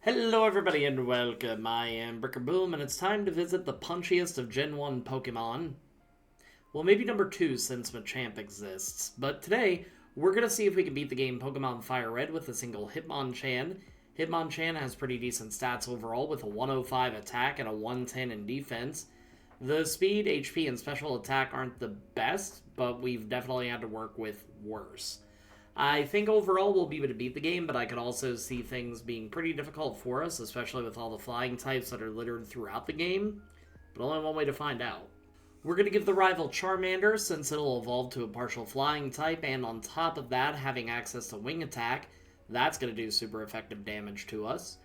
Hello everybody and welcome, I am Brickerboom and it's time to visit the punchiest of Gen 1 Pokemon. Well, maybe number 2 since Machamp exists, but today we're going to see if we can beat the game Pokemon FireRed with a single Hitmonchan. Hitmonchan has pretty decent stats overall with a 105 attack and a 110 in defense. The speed, HP, and special attack aren't the best, but we've definitely had to work with worse. I think overall we'll be able to beat the game, but I could also see things being pretty difficult for us, especially with all the flying types that are littered throughout the game. But only one way to find out. We're going to give the rival Charmander, since it'll evolve to a partial flying type, and on top of that, having access to Wing Attack, that's going to do super effective damage to us.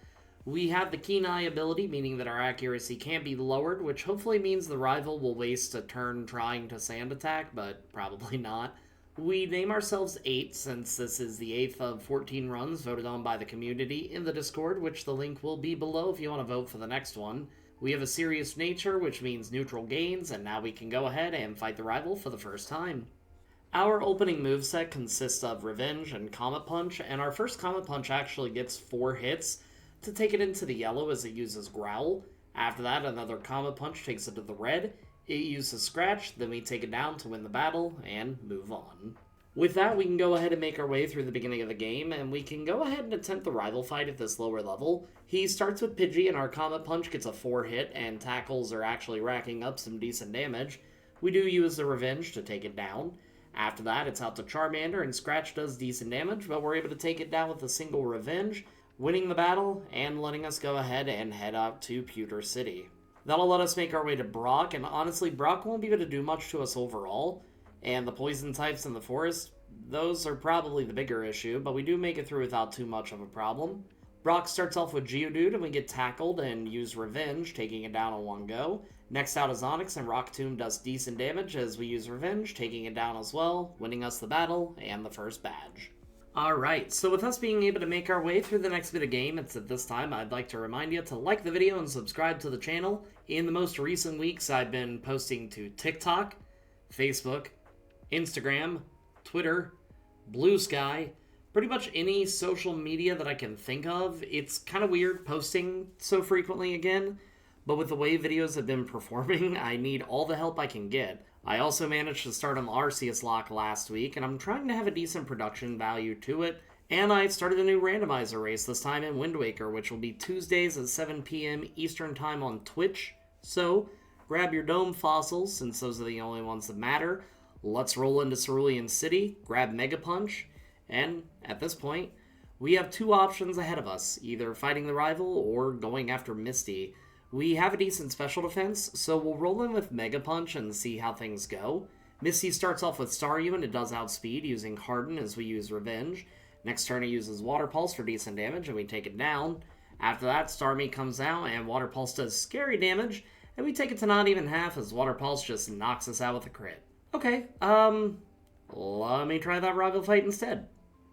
We have the Keen Eye ability, meaning that our accuracy can be lowered, which hopefully means the rival will waste a turn trying to Sand Attack, but probably not. We name ourselves 8 since this is the 8th of 14 runs voted on by the community in the Discord, which the link will be below if you want to vote for the next one. We have a serious nature, which means neutral gains, and now we can go ahead and fight the rival for the first time. Our opening moveset consists of Revenge and Comet Punch, and our first Comet Punch actually gets 4 hits to take it into the yellow as it uses Growl. After that, another Comet Punch takes it to the red. It uses Scratch, then we take it down to win the battle, and move on. With that, we can go ahead and make our way through the beginning of the game, and we can go ahead and attempt the rival fight at this lower level. He starts with Pidgey, and our Comet Punch gets a 4 hit, and tackles are actually racking up some decent damage. We do use the Revenge to take it down. After that, it's out to Charmander, and Scratch does decent damage, but we're able to take it down with a single Revenge, winning the battle, and letting us go ahead and head out to Pewter City. That'll let us make our way to Brock, and honestly, Brock won't be able to do much to us overall. And the poison types in the forest, those are probably the bigger issue, but we do make it through without too much of a problem. Brock starts off with Geodude, and we get tackled and use Revenge, taking it down in one go. Next out is Onix, and Rock Tomb does decent damage as we use Revenge, taking it down as well, winning us the battle and the first badge. Alright, so with us being able to make our way through the next bit of game, it's at this time I'd like to remind you to like the video and subscribe to the channel. In the most recent weeks, I've been posting to TikTok, Facebook, Instagram, Twitter, Blue Sky, pretty much any social media that I can think of. It's kind of weird posting so frequently again, but with the way videos have been performing, I need all the help I can get. I also managed to start on the Arceus lock last week, and I'm trying to have a decent production value to it. And I started a new randomizer race this time in Wind Waker, which will be Tuesdays at 7 p.m. Eastern Time on Twitch. So, grab your Dome fossils, since those are the only ones that matter. Let's roll into Cerulean City, grab Mega Punch, and at this point, we have 2 options ahead of us, either fighting the rival or going after Misty. We have a decent special defense, so we'll roll in with Mega Punch and see how things go. Misty starts off with Staryu and it does outspeed using Harden as we use Revenge. Next turn it uses Water Pulse for decent damage and we take it down. After that, Starmie comes out and Water Pulse does scary damage, and we take it to not even half as Water Pulse just knocks us out with a crit. Okay, let me try that rival fight instead.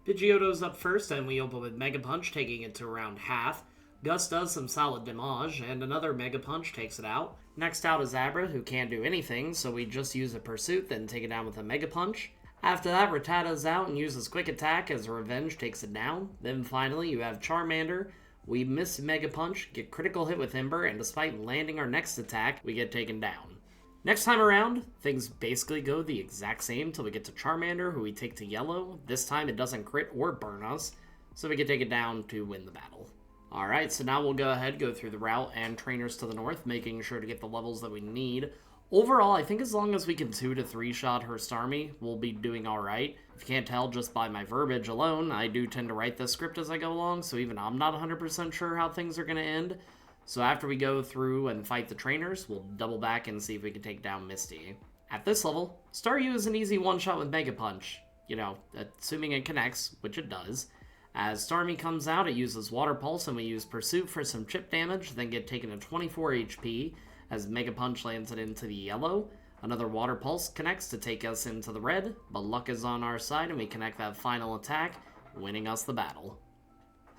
Pidgeotto's up first and we open with Mega Punch, taking it to around half. Gus does some solid damage, and another Mega Punch takes it out. Next out is Abra, who can't do anything, so we just use a Pursuit, then take it down with a Mega Punch. After that, Rattata's out and uses Quick Attack as Revenge takes it down. Then finally, you have Charmander. We miss Mega Punch, get critical hit with Ember, and despite landing our next attack, we get taken down. Next time around, things basically go the exact same till we get to Charmander, who we take to yellow. This time it doesn't crit or burn us, so we can take it down to win the battle. Alright, so now we'll go ahead, go through the route and trainers to the north, making sure to get the levels that we need. Overall, I think as long as we can 2 to 3 shot her Starmie, we'll be doing alright. If you can't tell just by my verbiage alone, I do tend to write this script as I go along, so even I'm not 100% sure how things are going to end. So after we go through and fight the trainers, we'll double back and see if we can take down Misty. At this level, Staryu is an easy one-shot with Mega Punch. You know, assuming it connects, which it does. As Starmie comes out, it uses Water Pulse and we use Pursuit for some chip damage, then get taken to 24 HP as Mega Punch lands it into the yellow. Another Water Pulse connects to take us into the red, but luck is on our side and we connect that final attack, winning us the battle.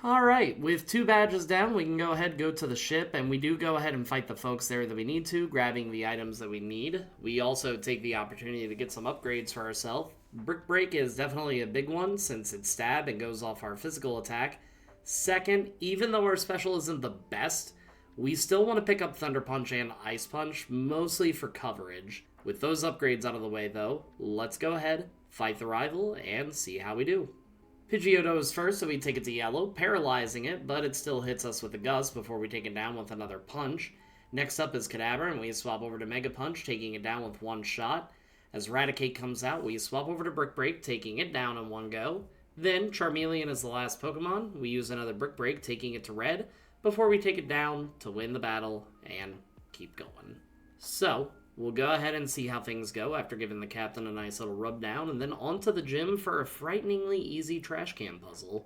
Alright, with 2 badges down, we can go ahead, go to the ship, and we do go ahead and fight the folks there that we need to, grabbing the items that we need. We also take the opportunity to get some upgrades for ourselves. Brick Break is definitely a big one, since it's stab and goes off our physical attack. Second, even though our special isn't the best, we still want to pick up Thunder Punch and Ice Punch, mostly for coverage. With those upgrades out of the way though, let's go ahead, fight the rival, and see how we do. Pidgeotto is first, so we take it to yellow, paralyzing it, but it still hits us with a gust before we take it down with another punch. Next up is Kadabra, and we swap over to Mega Punch, taking it down with one shot. As Raticate comes out, we swap over to Brick Break, taking it down in one go. Then, Charmeleon is the last Pokemon. We use another Brick Break, taking it to red, before we take it down to win the battle and keep going. So, we'll go ahead and see how things go after giving the captain a nice little rub down, and then on to the gym for a frighteningly easy trash can puzzle.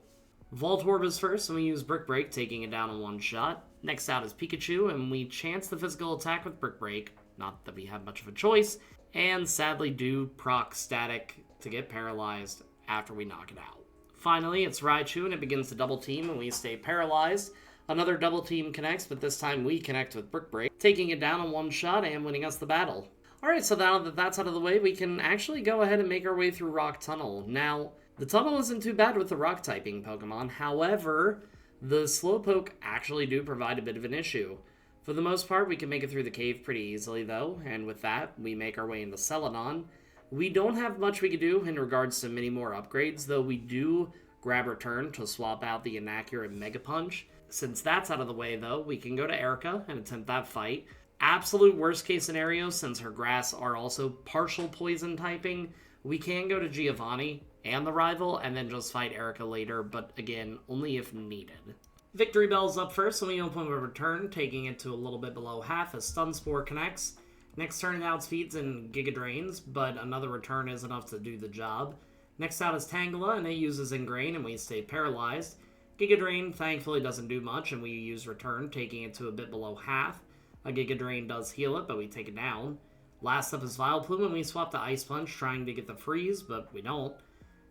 Voltorb is first, and we use Brick Break, taking it down in one shot. Next out is Pikachu, and we chance the physical attack with Brick Break, not that we have much of a choice, and sadly do proc static to get paralyzed after we knock it out. Finally, it's Raichu, and it begins to double team, and we stay paralyzed. Another double team connects, but this time we connect with Brick Break, taking it down in one shot and winning us the battle. Alright, so now that that's out of the way, we can actually go ahead and make our way through Rock Tunnel. Now, the tunnel isn't too bad with the rock-typing Pokemon, however, the Slowpoke actually do provide a bit of an issue. For the most part, we can make it through the cave pretty easily, though, and with that, we make our way into Celadon. We don't have much we can do in regards to many more upgrades, though we do grab Return to swap out the inaccurate Mega Punch. Since that's out of the way, though, we can go to Erika and attempt that fight. Absolute worst case scenario, since her grass are also partial poison typing, we can go to Giovanni and the rival and then just fight Erika later, but again, only if needed. Victory Bell's up first, so we open with Return, taking it to a little bit below half as Stun Spore connects. Next turn it outspeeds and Giga Drains, but another Return is enough to do the job. Next out is Tangela, and it uses Ingrain, and we stay paralyzed. Giga Drain thankfully doesn't do much, and we use Return, taking it to a bit below half. A Giga Drain does heal it, but we take it down. Last up is Vileplume, and we swap to Ice Punch, trying to get the freeze, but we don't.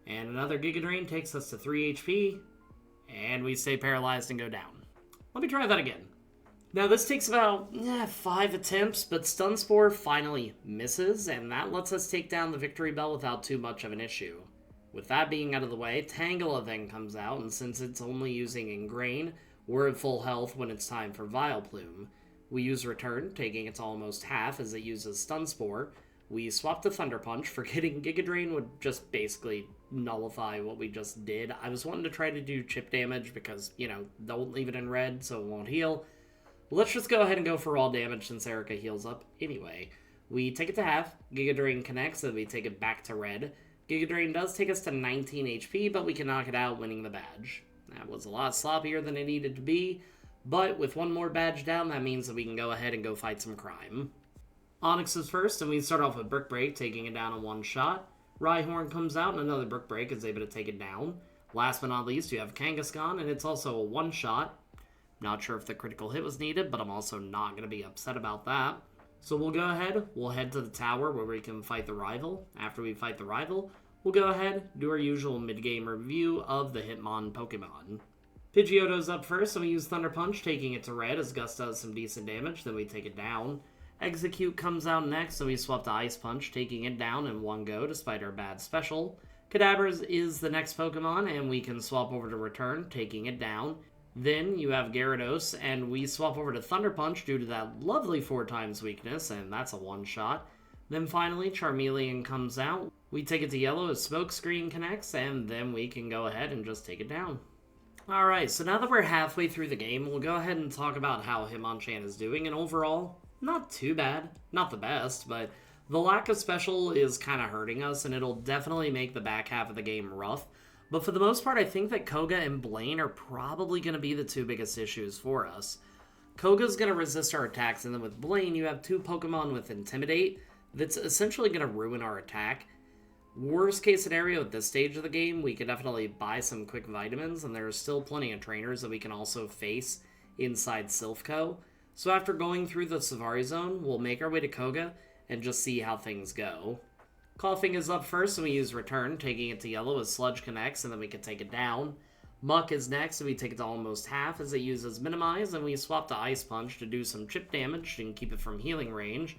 And another Giga Drain takes us to 3 HP, and we stay paralyzed and go down. Let me try that again. Now this takes about 5 attempts, but Stun Spore finally misses, and that lets us take down the Victory Bell without too much of an issue. With that being out of the way, Tangela then comes out, and since it's only using Ingrain, we're at full health when it's time for Vileplume. We use Return, taking it to almost half as it uses Stun Spore. We swap to Thunder Punch, forgetting Giga Drain would just basically nullify what we just did. I was wanting to try to do chip damage because, don't leave it in red so it won't heal. Let's just go ahead and go for raw damage since Erika heals up anyway. We take it to half, Giga Drain connects, and we take it back to red. Giga Drain does take us to 19 HP, but we can knock it out, winning the badge. That was a lot sloppier than it needed to be, but with one more badge down, that means that we can go ahead and go fight some crime. Onix is first, and we start off with Brick Break, taking it down in one shot. Rhyhorn comes out, and another Brick Break is able to take it down. Last but not least, you have Kangaskhan, and it's also a one-shot. Not sure if the critical hit was needed, but I'm also not going to be upset about that. So we'll go ahead, we'll head to the tower where we can fight the rival. After we fight the rival, we'll go ahead, do our usual mid-game review of the Hitmon Pokemon. Pidgeotto's up first, so we use Thunder Punch, taking it to red as Gus does some decent damage, then we take it down. Execute comes out next, so we swap to Ice Punch, taking it down in one go despite our bad special. Kadabra is the next Pokemon, and we can swap over to Return, taking it down. Then you have Gyarados, and we swap over to Thunder Punch due to that lovely 4x weakness, and that's a one-shot. Then finally, Charmeleon comes out. We take it to yellow as Smokescreen connects, and then we can go ahead and just take it down. Alright, so now that we're halfway through the game, we'll go ahead and talk about how Hitmonchan is doing, and overall, not too bad. Not the best, but the lack of special is kind of hurting us, and it'll definitely make the back half of the game rough. But for the most part, I think that Koga and Blaine are probably going to be the two biggest issues for us. Koga's going to resist our attacks, and then with Blaine, you have two Pokemon with Intimidate that's essentially going to ruin our attack. Worst case scenario at this stage of the game, we could definitely buy some quick vitamins, and there's still plenty of trainers that we can also face inside Silphco. So after going through the Savari Zone, we'll make our way to Koga and just see how things go. Coughing is up first, and we use Return, taking it to yellow as Sludge connects, and then we can take it down. Muck is next, and we take it to almost half as it uses Minimize, and we swap to Ice Punch to do some chip damage and keep it from healing range.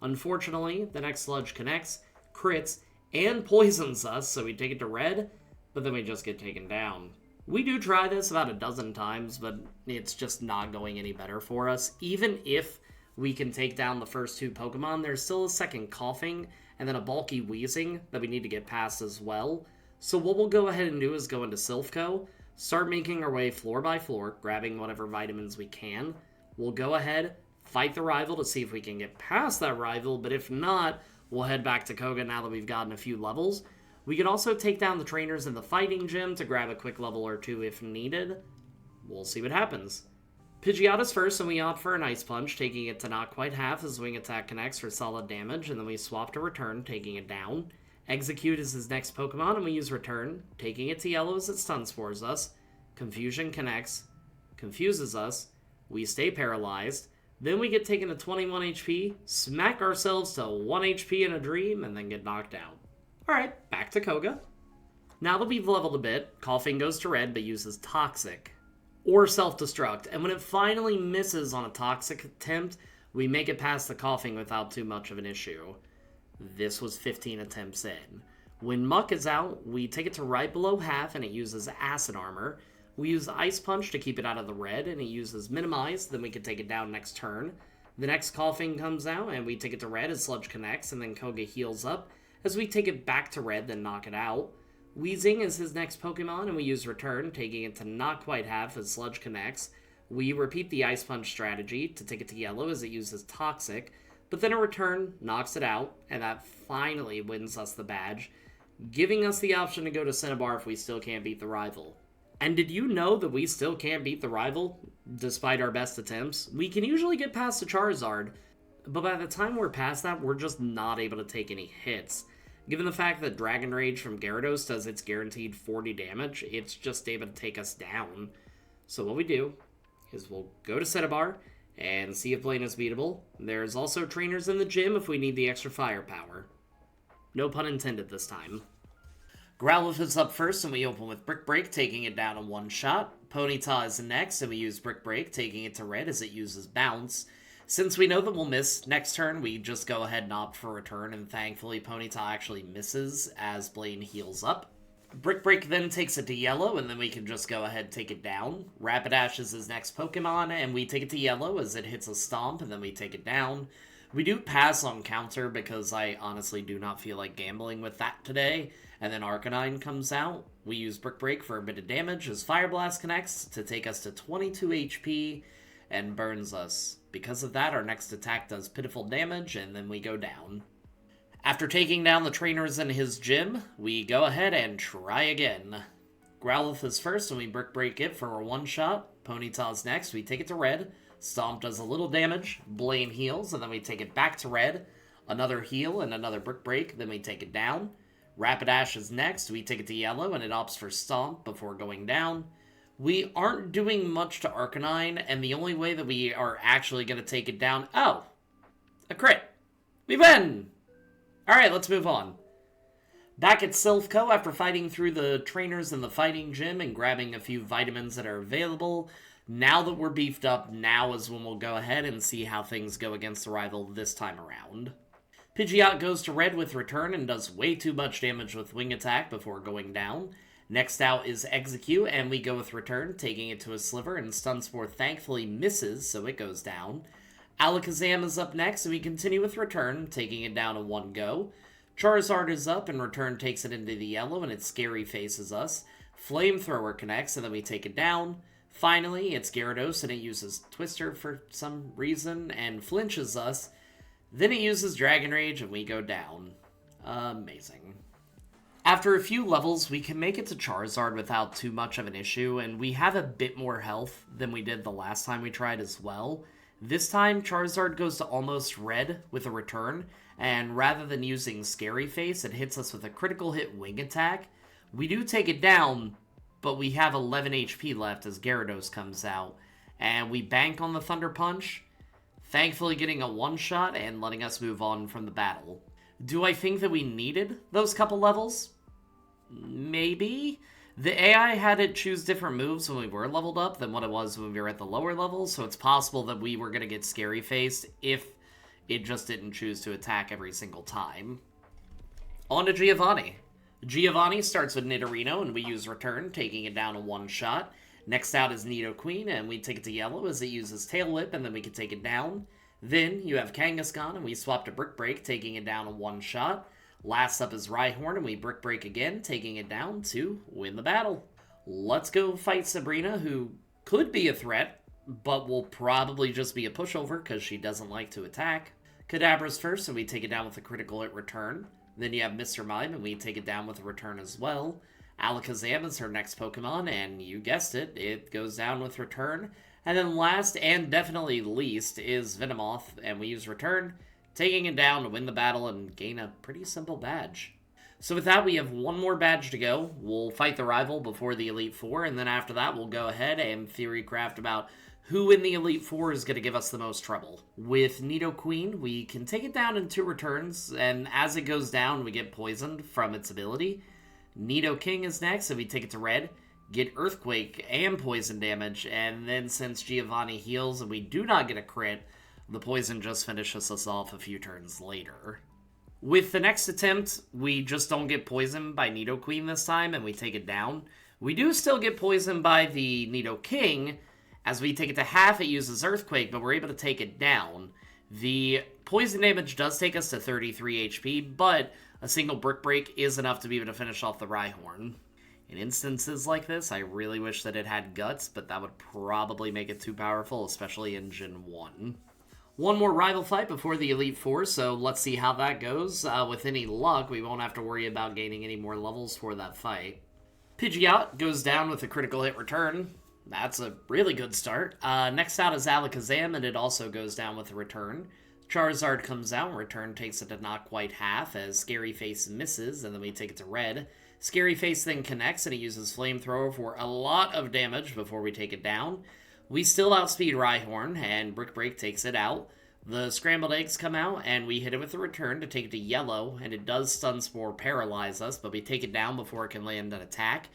Unfortunately, the next Sludge connects, crits, and poisons us, so we take it to red, but then we just get taken down. We do try this about a dozen times, but it's just not going any better for us. Even if we can take down the first two Pokemon, there's still a second Coughing and then a bulky Wheezing that we need to get past as well. So what we'll go ahead and do is go into Silphco, start making our way floor by floor, grabbing whatever vitamins we can. We'll go ahead, fight the rival to see if we can get past that rival, but if not, we'll head back to Koga now that we've gotten a few levels. We can also take down the trainers in the fighting gym to grab a quick level or two if needed. We'll see what happens. Pidgeotta's first, and we opt for an Ice Punch, taking it to not quite half as Wing Attack connects for solid damage, and then we swap to Return, taking it down. Execute is his next Pokemon, and we use Return, taking it to yellow as it Stun Spores us. Confusion connects, confuses us, we stay paralyzed, then we get taken to 21 HP, smack ourselves to 1 HP in a dream, and then get knocked out. Alright, back to Koga. Now that we've leveled a bit, Coughing goes to red but uses Toxic. Or Self-Destruct, and when it finally misses on a Toxic attempt, we make it past the Coughing without too much of an issue. This was 15 attempts in. When Muck is out, we take it to right below half and it uses Acid Armor. We use Ice Punch to keep it out of the red, and it uses Minimize, then we can take it down next turn. The next Coughing comes out, and we take it to red as Sludge connects, and then Koga heals up, as we take it back to red, then knock it out. Wheezing is his next Pokemon, and we use Return, taking it to not quite half as Sludge connects. We repeat the Ice Punch strategy to take it to yellow as it uses Toxic, but then a Return knocks it out, and that finally wins us the badge, giving us the option to go to Cinnabar if we still can't beat the rival. And did you know that we still can't beat the rival, despite our best attempts? We can usually get past the Charizard, but by the time we're past that, we're just not able to take any hits. Given the fact that Dragon Rage from Gyarados does its guaranteed 40 damage, it's just able to take us down. So what we do is we'll go to Cinnabar and see if Blaine is beatable. There's also trainers in the gym if we need the extra firepower. No pun intended this time. Growlithe is up first, and we open with Brick Break, taking it down in one shot. Ponyta is next, and we use Brick Break, taking it to red as it uses Bounce. Since we know that we'll miss next turn, we just go ahead and opt for Return, and thankfully Ponyta actually misses as Blaine heals up. Brick Break then takes it to yellow, and then we can just go ahead and take it down. Rapidash is his next Pokemon, and we take it to yellow as it hits a Stomp, and then we take it down. We do pass on counter because I honestly do not feel like gambling with that today. And then Arcanine comes out. We use Brick Break for a bit of damage as Fire Blast connects to take us to 22 HP and burns us. Because of that, our next attack does pitiful damage, and then we go down. After taking down the trainers in his gym, we go ahead and try again. Growlithe is first, and we Brick Break it for a one-shot. Ponyta's next, we take it to red. Stomp does a little damage. Blaine heals, and then we take it back to red. Another heal and another Brick Break, then we take it down. Rapidash is next. We take it to yellow, and it opts for Stomp before going down. We aren't doing much to Arcanine, and the only way that we are actually going to take it down... Oh! A crit! We win! Alright, let's move on. Back at Silphco, after fighting through the trainers in the fighting gym and grabbing a few vitamins that are available, now that we're beefed up, now is when we'll go ahead and see how things go against the rival this time around. Pidgeot goes to red with Return and does way too much damage with Wing Attack before going down. Next out is Execute, and we go with Return, taking it to a Sliver, and Stun Spore thankfully misses, so it goes down. Alakazam is up next, and we continue with Return, taking it down in one go. Charizard is up, and Return takes it into the yellow, and it Scary Faces us. Flamethrower connects, and then we take it down. Finally, it's Gyarados, and it uses Twister for some reason, and flinches us. Then it uses Dragon Rage, and we go down. Amazing. After a few levels, we can make it to Charizard without too much of an issue, and we have a bit more health than we did the last time we tried as well. This time, Charizard goes to almost red with a Return, and rather than using Scary Face, it hits us with a critical hit Wing Attack. We do take it down, but we have 11 HP left as Gyarados comes out, and we bank on the Thunder Punch, thankfully getting a one-shot and letting us move on from the battle. Do I think that we needed those couple levels? Maybe. The AI had it choose different moves when we were leveled up than what it was when we were at the lower levels, so it's possible that we were going to get Scary Faced if it just didn't choose to attack every single time. On to Giovanni. Giovanni starts with Nidorino, and we use Return, taking it down a one-shot. Next out is Nidoqueen, and we take it to yellow as it uses Tail Whip, and then we can take it down. Then you have Kangaskhan, and we swap to Brick Break, taking it down a one-shot. Last up is Rhyhorn, and we Brick Break again, taking it down to win the battle. Let's go fight Sabrina, who could be a threat, but will probably just be a pushover because she doesn't like to attack. Kadabra's first, and we take it down with a critical hit Return. Then you have Mr. Mime, and we take it down with a Return as well. Alakazam is her next Pokemon, and you guessed it, it goes down with Return. And then last, and definitely least, is Venomoth, and we use Return, taking it down to win the battle and gain a pretty simple badge. So with that, we have one more badge to go. We'll fight the rival before the Elite Four, and then after that, we'll go ahead and theory craft about who in the Elite Four is going to give us the most trouble. With Nidoqueen, we can take it down in 2 returns, and as it goes down, we get poisoned from its ability. Nidoking is next, and we take it to red, get Earthquake and poison damage, and then since Giovanni heals and we do not get a crit, the poison just finishes us off a few turns later. With the next attempt, we just don't get poisoned by Nidoqueen this time, and we take it down. We do still get poisoned by the Nidoking. As we take it to half, it uses Earthquake, but we're able to take it down. The poison damage does take us to 33 HP, but a single Brick Break is enough to be able to finish off the Rhyhorn. In instances like this, I really wish that it had Guts, but that would probably make it too powerful, especially in Gen 1. One more rival fight before the Elite Four, so let's see how that goes. With any luck, we won't have to worry about gaining any more levels for that fight. Pidgeot goes down with a critical hit Return. That's a really good start. Next out is Alakazam, and it also goes down with a Return. Charizard comes out, and Return takes it to not quite half, as Scary Face misses, and then we take it to red. Scary Face then connects, and he uses Flamethrower for a lot of damage before we take it down. We still outspeed Rhyhorn, and Brick Break takes it out. The Scrambled Eggs come out, and we hit it with a Return to take it to yellow, and it does Stun Spore paralyze us, but we take it down before it can land an attack.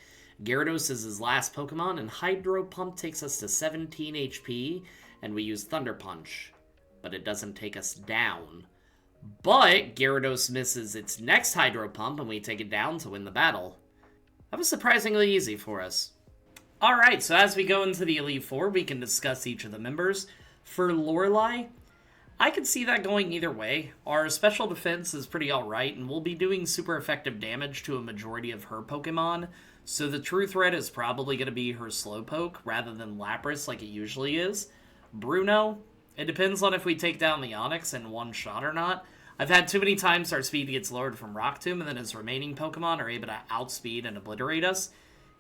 Gyarados is his last Pokemon, and Hydro Pump takes us to 17 HP, and we use Thunder Punch. But it doesn't take us down. But Gyarados misses its next Hydro Pump, and we take it down to win the battle. That was surprisingly easy for us. Alright, so as we go into the Elite Four, we can discuss each of the members. For Lorelei, I could see that going either way. Our special defense is pretty alright, and we'll be doing super effective damage to a majority of her Pokemon, so the true threat is probably going to be her Slowpoke rather than Lapras like it usually is. Bruno, it depends on if we take down the Onix in one shot or not. I've had too many times our speed gets lowered from Rock Tomb, and then his remaining Pokemon are able to outspeed and obliterate us.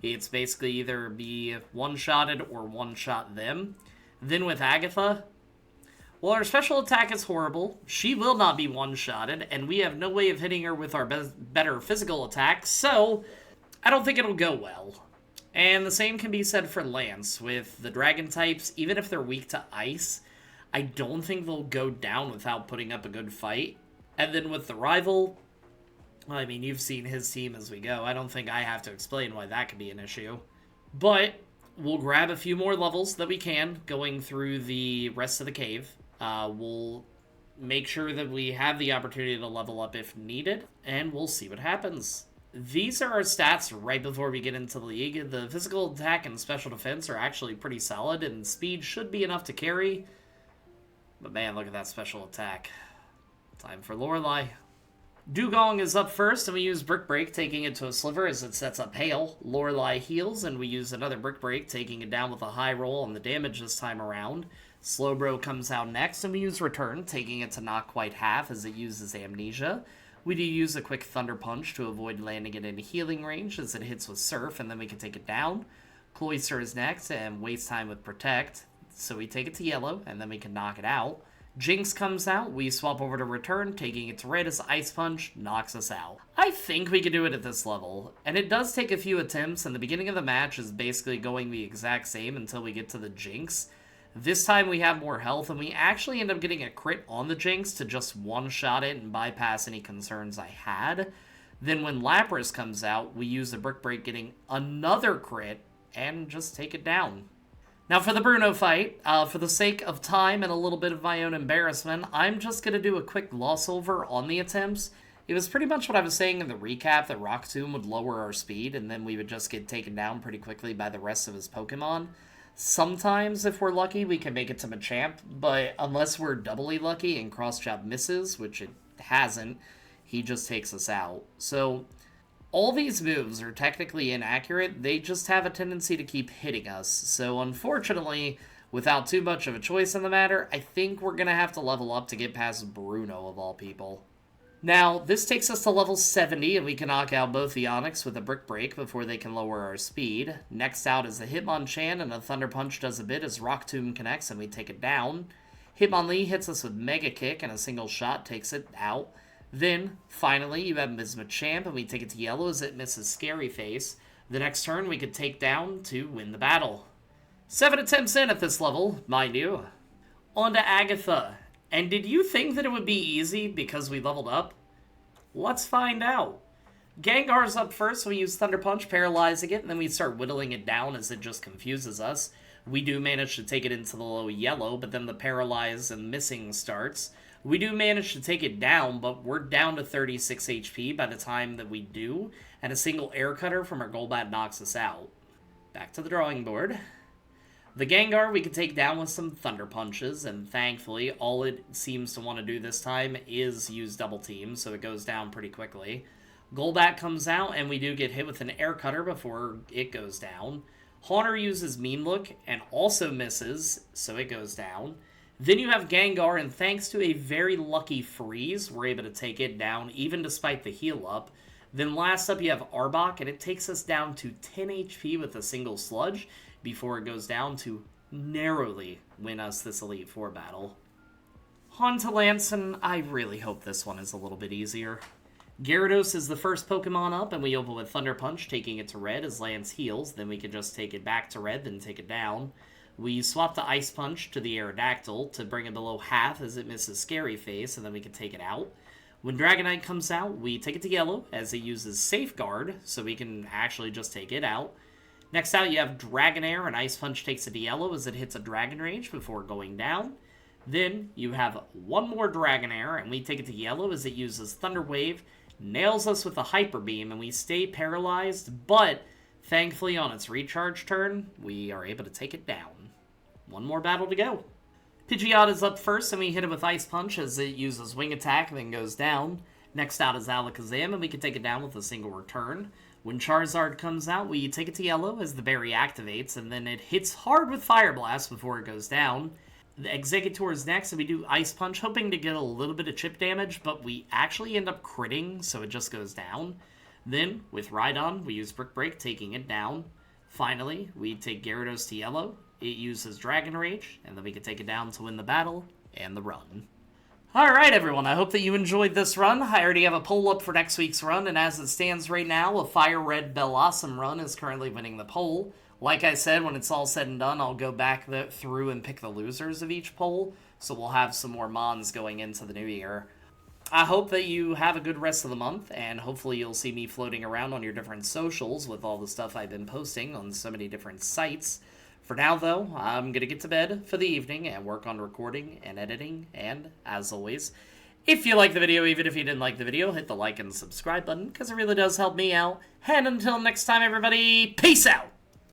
It's basically either be one-shotted or one-shot them. Then with Agatha, well, her special attack is horrible. She will not be one-shotted, and we have no way of hitting her with our better physical attack, so I don't think it'll go well. And the same can be said for Lance. With the Dragon types, even if they're weak to Ice, I don't think they'll go down without putting up a good fight. And then with the rival, I mean, you've seen his team as we go. I don't think I have to explain why that could be an issue. But we'll grab a few more levels that we can going through the rest of the cave. We'll make sure that we have the opportunity to level up if needed, and we'll see what happens. These are our stats right before we get into the league. The physical attack and special defense are actually pretty solid, and speed should be enough to carry. But man, look at that special attack. Time for Lorelei. Dugong is up first, and we use Brick Break, taking it to a sliver as it sets up Hail. Lorelei heals, and we use another Brick Break, taking it down with a high roll on the damage this time around. Slowbro comes out next, and we use Return, taking it to not quite half as it uses Amnesia. We do use a quick Thunder Punch to avoid landing it in healing range as it hits with Surf, and then we can take it down. Cloyster is next, and waste time with Protect, so we take it to yellow, and then we can knock it out. Jinx comes out, we swap over to Return, taking it to red as Ice Punch knocks us out. I think we can do it at this level, and it does take a few attempts, and the beginning of the match is basically going the exact same until we get to the Jinx. This time we have more health, and we actually end up getting a crit on the Jinx to just one-shot it and bypass any concerns I had. Then when Lapras comes out, we use the Brick Break getting another crit and just take it down. Now for the Bruno fight, for the sake of time and a little bit of my own embarrassment, I'm just going to do a quick gloss over on the attempts It was pretty much what I was saying in the recap, that Rock Tomb would lower our speed, and then we would just get taken down pretty quickly by the rest of his Pokemon. Sometimes, if we're lucky, we can make it to Machamp, but unless we're doubly lucky and Cross-Chop misses, which it hasn't, he just takes us out. So, all these moves are technically inaccurate, they just have a tendency to keep hitting us. So, unfortunately, without too much of a choice in the matter, I think we're going to have to level up to get past Bruno, of all people. Now, this takes us to level 70, and we can knock out both the Onix with a Brick Break before they can lower our speed. Next out is the Hitmonchan, and a Thunder Punch does a bit as Rock Tomb connects and we take it down. Hitmonlee hits us with Mega Kick, and a single shot takes it out. Then, finally, you have Ms. Machamp, and we take it to yellow as it misses Scary Face. The next turn we could take down to win the battle. 7 attempts in at this level, mind you. On to Agatha. And did you think that it would be easy because we leveled up? Let's find out. Gengar's up first, so we use Thunder Punch, paralyzing it, and then we start whittling it down as it just confuses us. We do manage to take it into the low yellow, but then the paralyze and missing starts. We do manage to take it down, but we're down to 36 HP by the time that we do, and a single air cutter from our Golbat knocks us out. Back to the drawing board. The Gengar we can take down with some Thunder Punches, and thankfully, all it seems to want to do this time is use Double Team, so it goes down pretty quickly. Golbat comes out, and we do get hit with an Air Cutter before it goes down. Haunter uses Mean Look, and also misses, so it goes down. Then you have Gengar, and thanks to a very lucky freeze, we're able to take it down, even despite the heal up. Then last up you have Arbok, and it takes us down to 10 HP with a single Sludge, before it goes down to narrowly win us this Elite Four battle. On to Lance, and I really hope this one is a little bit easier. Gyarados is the first Pokemon up, and we open with Thunder Punch, taking it to red as Lance heals. Then we can just take it back to red, then take it down. We swap the Ice Punch to the Aerodactyl to bring it below half as it misses Scary Face, and then we can take it out. When Dragonite comes out, we take it to yellow as it uses Safeguard, so we can actually just take it out. Next out, you have Dragonair, and Ice Punch takes it to yellow as it hits a Dragon Rage before going down. Then you have one more Dragonair, and we take it to yellow as it uses Thunder Wave, nails us with a Hyper Beam, and we stay paralyzed, but thankfully on its recharge turn, we are able to take it down. One more battle to go. Pidgeot's up first, and we hit it with Ice Punch as it uses Wing Attack and then goes down. Next out is Alakazam, and we can take it down with a single return. When Charizard comes out, we take it to yellow as the berry activates, and then it hits hard with Fire Blast before it goes down. The Exeggutor is next, and we do Ice Punch, hoping to get a little bit of chip damage, but we actually end up critting, so it just goes down. Then, with Rhydon, we use Brick Break, taking it down. Finally, we take Gyarados to yellow. It uses Dragon Rage, and then we can take it down to win the battle and the run. Alright everyone, I hope that you enjoyed this run. I already have a poll up for next week's run, and as it stands right now, a FireRed Bellossom run is currently winning the poll. Like I said, when it's all said and done, I'll go back through and pick the losers of each poll, so we'll have some more Mons going into the new year. I hope that you have a good rest of the month, and hopefully you'll see me floating around on your different socials with all the stuff I've been posting on so many different sites. For now, though, I'm going to get to bed for the evening and work on recording and editing, and, as always, if you like the video, even if you didn't like the video, hit the like and subscribe button, because it really does help me out. And until next time, everybody, peace out!